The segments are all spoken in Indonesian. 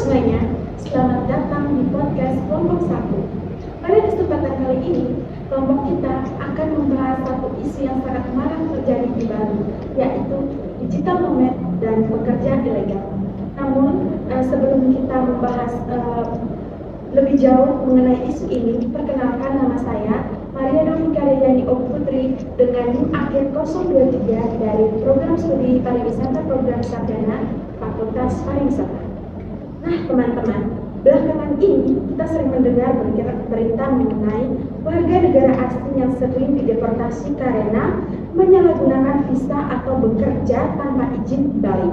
semuanya, selamat datang di podcast Kelompok 1. Pada kesempatan kali ini, kelompok kita akan membahas satu isu yang sangat marak terjadi di Bali, yaitu digital nomad dan pekerja ilegal. Namun, sebelum kita membahas lebih jauh mengenai isu ini, perkenalkan nama saya, Maria Novika Reyani Putri dengan NIM akhir 023 dari Program Studi Pariwisata Program Sarjana Fakultas Pariwisata. Nah teman-teman, belakangan ini kita sering mendengar berita mengenai warga negara asing yang sering dideportasi karena menyalahgunakan visa atau bekerja tanpa izin di Bali.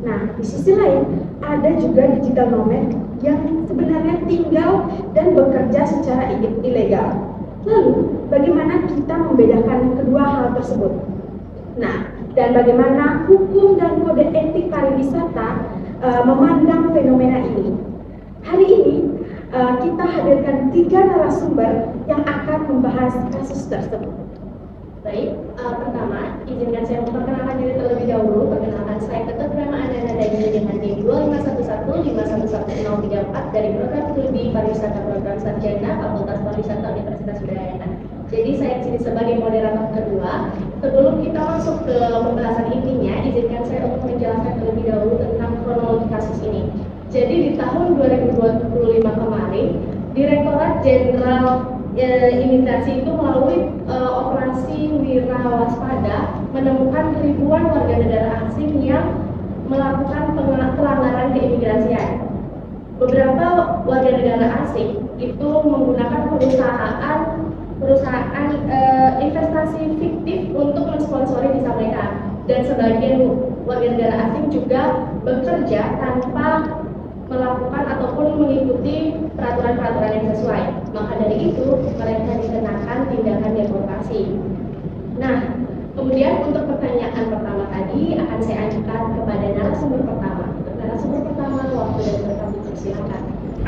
Nah, di sisi lain, ada juga digital nomad yang sebenarnya tinggal dan bekerja secara ilegal. Lalu, bagaimana kita membedakan kedua hal tersebut? Nah, dan bagaimana hukum dan kode etik pariwisata memandang fenomena ini? Hari ini, kita hadirkan 3 narasumber yang akan membahas kasus tersebut. Baik, pertama, izinkan saya memperkenalkan diri terlebih dahulu. Perkenalkan saya Ketut Prema Andana dari dengan NIM 25115111034 dari Program Studi Pariwisata Program Sarjana Fakultas Pariwisata Universitas Udayana. Jadi saya di sini sebagai moderator kedua. Sebelum kita masuk ke pembahasan intinya, izinkan saya untuk menjelaskan terlebih dahulu tentang kronologi kasus ini. Jadi di tahun 2025 kemarin, Direktorat Jenderal Imigrasi itu melalui operasi Wira Waspada menemukan ribuan warga negara asing yang melakukan pelanggaran keimigrasian. Beberapa warga negara asing itu menggunakan perusahaan investasi fiktif untuk mensponsori visa mereka, dan sebagian warga negara asing juga bekerja tanpa melakukan ataupun mengikuti peraturan-peraturan yang sesuai. Maka dari itu mereka dikenakan tindakan deportasi. Nah, kemudian untuk pertanyaan pertama tadi akan saya ajukan kepada narasumber pertama. Narasumber pertama, waktu dan tempat dipersilakan.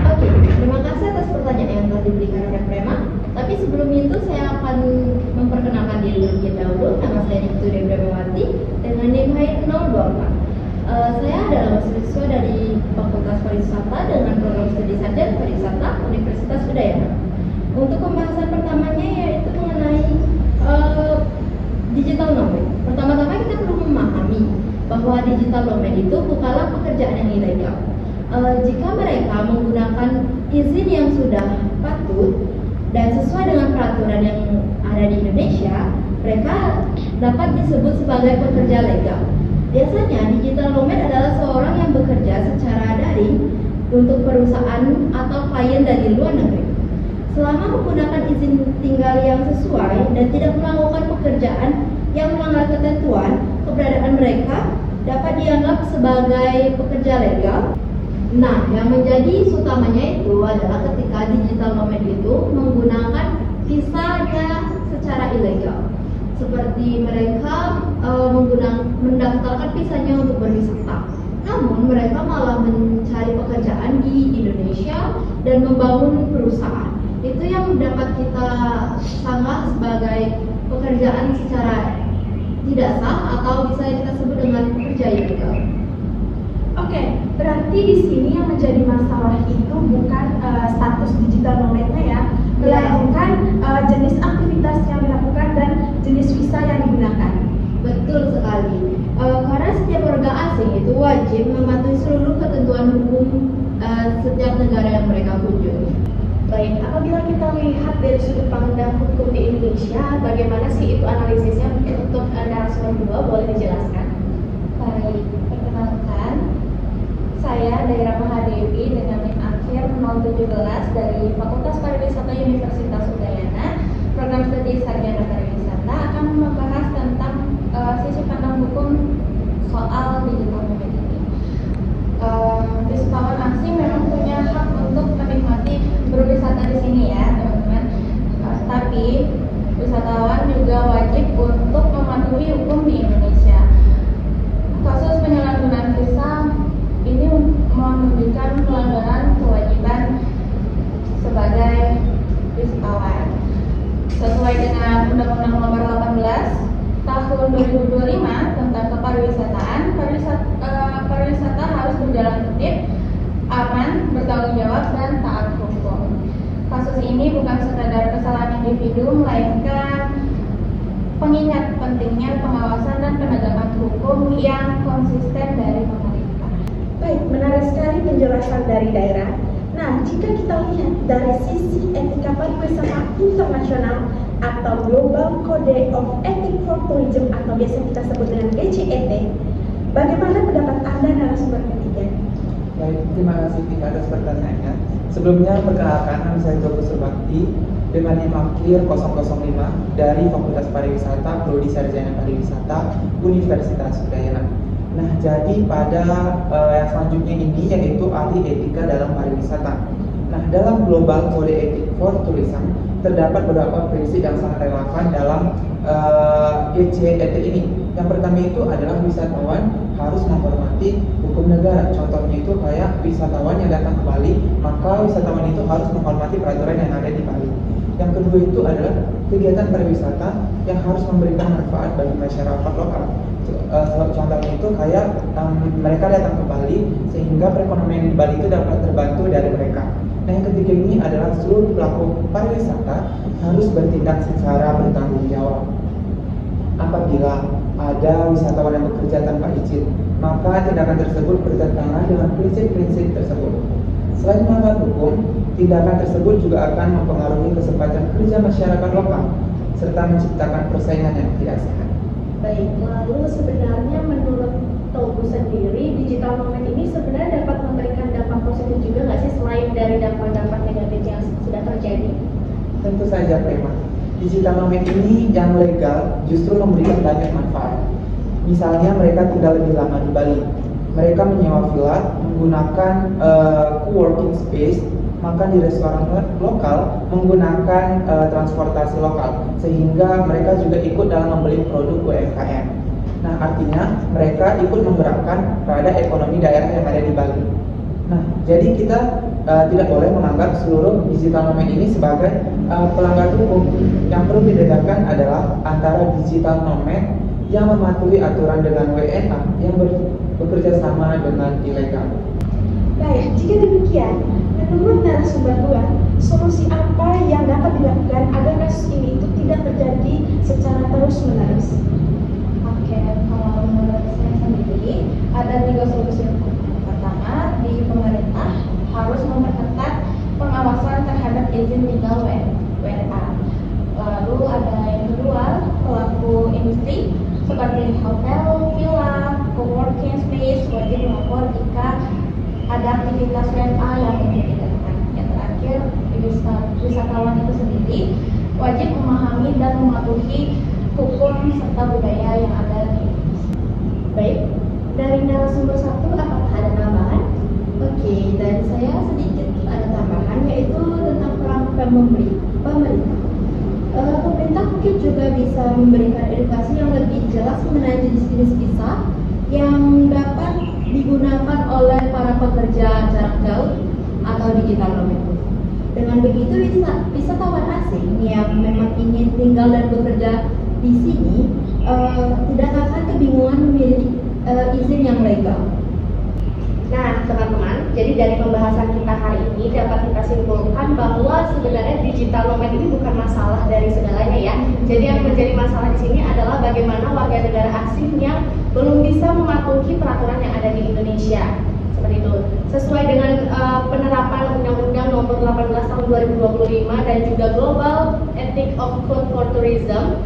Oke, terima kasih atas pertanyaan yang telah diberikan oleh Prema. Tapi sebelum itu saya akan memperkenalkan diri terlebih dahulu. Nama saya Nipturi Bremawati dengan NIM 024. Saya adalah mahasiswa dari Fakultas Pariwisata dengan Program Studi Sarjana Pariwisata Universitas Udayana. Untuk pembahasan pertamanya yaitu mengenai digital nomad. Pertama-tama kita perlu memahami bahwa digital nomad itu bukanlah pekerjaan yang ilegal. Jika mereka menggunakan izin yang sudah patut dan sesuai dengan peraturan yang ada di Indonesia, mereka dapat disebut sebagai pekerja legal. Biasanya digital nomad adalah seorang yang bekerja secara daring untuk perusahaan atau klien dari luar negeri. Selama menggunakan izin tinggal yang sesuai dan tidak melakukan pekerjaan yang melanggar ketentuan, keberadaan mereka dapat dianggap sebagai pekerja legal. Nah, yang menjadi utamanya itu adalah ketika digital nomad itu menggunakan visanya secara ilegal. Seperti mereka mendaftarkan visanya untuk berwisata, namun mereka malah mencari pekerjaan di Indonesia dan membangun perusahaan. Itu yang dapat kita sanggah sebagai pekerjaan secara tidak sah atau bisa kita sebut dengan pekerja ilegal. Oke, berarti di sini yang menjadi masalah itu bukan status digital nomadnya ya, melainkan jenis aktivitas yang dilakukan dan jenis visa yang digunakan. Betul sekali. Karena setiap warga asing itu wajib mematuhi seluruh ketentuan hukum setiap negara yang mereka kunjungi. Baik, apabila kita lihat dari sudut pandang hukum di Indonesia, bagaimana sih itu analisisnya? Untuk narasumber kedua boleh dijelaskan? Baik, perkenalkan, saya Daira Mahadewi dengan NIM akhir 017 dari Fakultas Pariwisata Universitas Udayana, Program Studi Sarjana Pariwisata, akan membahas tentang sisi pandang hukum soal digital nomad ini. Wisatawan asing memang punya hak untuk menikmati berwisata di sini ya, teman-teman. Tapi wisatawan juga wajib untuk mematuhi hukum di Indonesia. Kasus penyalahgunaan visa ini menunjukkan pelanggaran kewajiban sebagai wisatawan. Sesuai dengan Undang-Undang Nomor 18 Tahun 2025 tentang kepariwisataan, pariwisata harus berjalan tertib, aman, bertanggung jawab, dan taat hukum. Kasus ini bukan sekadar kesalahan individu, melainkan pengingat pentingnya pengawasan dan penegakan hukum yang konsisten dari pemerintah. Baik, menarik sekali penjelasan dari daerah. Nah, jika kita lihat dari sisi etika pariwisata internasional atau Global Code of Ethics for Tourism atau biasa kita sebut dengan GCET, bagaimana pendapat Anda narasumber ketiga? Baik, terima kasih Tika atas pertanyaannya. Sebelumnya perkenalkan, nama saya Joko Surbakti dengan NIM akhir 005 dari Fakultas Pariwisata Prodi Sarjana Pariwisata Universitas Udayana. Nah, jadi pada yang selanjutnya ini yaitu ahli etika dalam pariwisata. Nah, dalam Global Code Ethics for Tourism terdapat beberapa prinsip yang sangat relevan dalam GCET ini. Yang pertama itu adalah wisatawan harus menghormati hukum negara. Contohnya itu kayak wisatawan yang datang ke Bali, maka wisatawan itu harus menghormati peraturan yang ada di Bali. Yang kedua itu adalah kegiatan pariwisata yang harus memberikan manfaat bagi masyarakat lokal. Contohnya itu kayak mereka datang ke Bali sehingga perekonomian di Bali itu dapat terbantu dari mereka. Nah, yang ketiga ini adalah seluruh pelaku pariwisata harus bertindak secara bertanggung jawab. Apabila ada wisatawan yang bekerja tanpa izin, maka tindakan tersebut bertentangan dengan prinsip-prinsip tersebut. Selain melanggar hukum, tindakan tersebut juga akan mempengaruhi kesempatan kerja masyarakat lokal serta menciptakan persaingan yang tidak sehat. Baik, lalu sebenarnya menurut Tobu sendiri, digital nomad ini sebenarnya dapat memberikan dampak positif juga nggak sih selain dari dampak-dampak negatif yang sudah terjadi? Tentu saja, Prema. Digital nomad ini yang legal justru memberikan banyak manfaat. Misalnya mereka tinggal lebih lama di Bali. Mereka menyewa villa, menggunakan co-working space, makan di restoran lokal, menggunakan transportasi lokal, sehingga mereka juga ikut dalam membeli produk UMKM. Nah, artinya mereka ikut menggerakkan roda ekonomi daerah yang ada di Bali. Nah, jadi kita tidak boleh menganggap seluruh digital nomad ini sebagai pelanggar hukum. Yang perlu dibedakan adalah antara digital nomad yang mematuhi aturan dengan WNA yang bekerja sama dengan ilegal. Baik, jika demikian, menurut narasumber 2, solusi apa yang dapat dilakukan agar kasus ini itu tidak terjadi secara terus-menerus? Oke, kalau menurut saya sendiri ada 3 solusi. Pertama, di pemerintah harus memperketat pengawasan terhadap izin tinggal WNA. Lalu ada yang kedua, pelaku industri seperti hotel, villa, co-working space wajib melapor jika ada aktivitas WNA yang mencurigakan. Yang terakhir, wisatawan itu sendiri wajib memahami dan mematuhi hukum serta budaya yang ada di Indonesia. Baik, dari narasumber 1 apakah ada tambahan? Oke, dari saya sedikit ada tambahan yaitu tentang peran pemerintah. Pemerintah mungkin juga bisa memberikan edukasi yang lebih jelas mengenai jenis-jenis visa yang dapat digunakan oleh para pekerja jarak jauh atau digital nomad. Dengan begitu, wisatawan asing yang memang ingin tinggal dan bekerja di sini tidak akan kebingungan memilih izin yang legal. Nah, teman-teman, jadi dari pembahasan kita hari ini dapat kita simpulkan bahwa sebenarnya digital nomad ini bukan masalah dari segalanya ya. Jadi yang menjadi masalah di sini adalah bagaimana warga negara asing yang belum bisa mematuhi peraturan yang ada di Indonesia. Seperti itu. Sesuai dengan penerapan Undang-Undang Nomor 18 Tahun 2025 dan juga Global Ethics of Code for Tourism,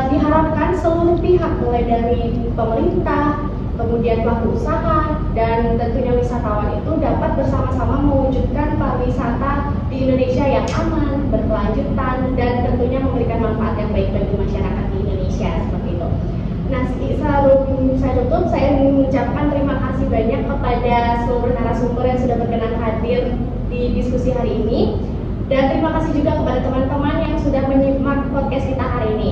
diharapkan seluruh pihak mulai dari pemerintah, kemudian pelaku usaha, dan tentunya wisatawan itu dapat bersama-sama mewujudkan pariwisata di Indonesia yang aman, berkelanjutan, dan tentunya memberikan manfaat yang baik bagi masyarakat di Indonesia seperti itu. Nah, sebelum saya tutup, saya mengucapkan terima kasih banyak kepada seluruh narasumber yang sudah berkenan hadir di diskusi hari ini, dan terima kasih juga kepada teman-teman yang sudah menyimak podcast kita hari ini.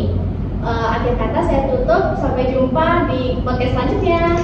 Akhir kata saya tutup, sampai jumpa di podcast selanjutnya.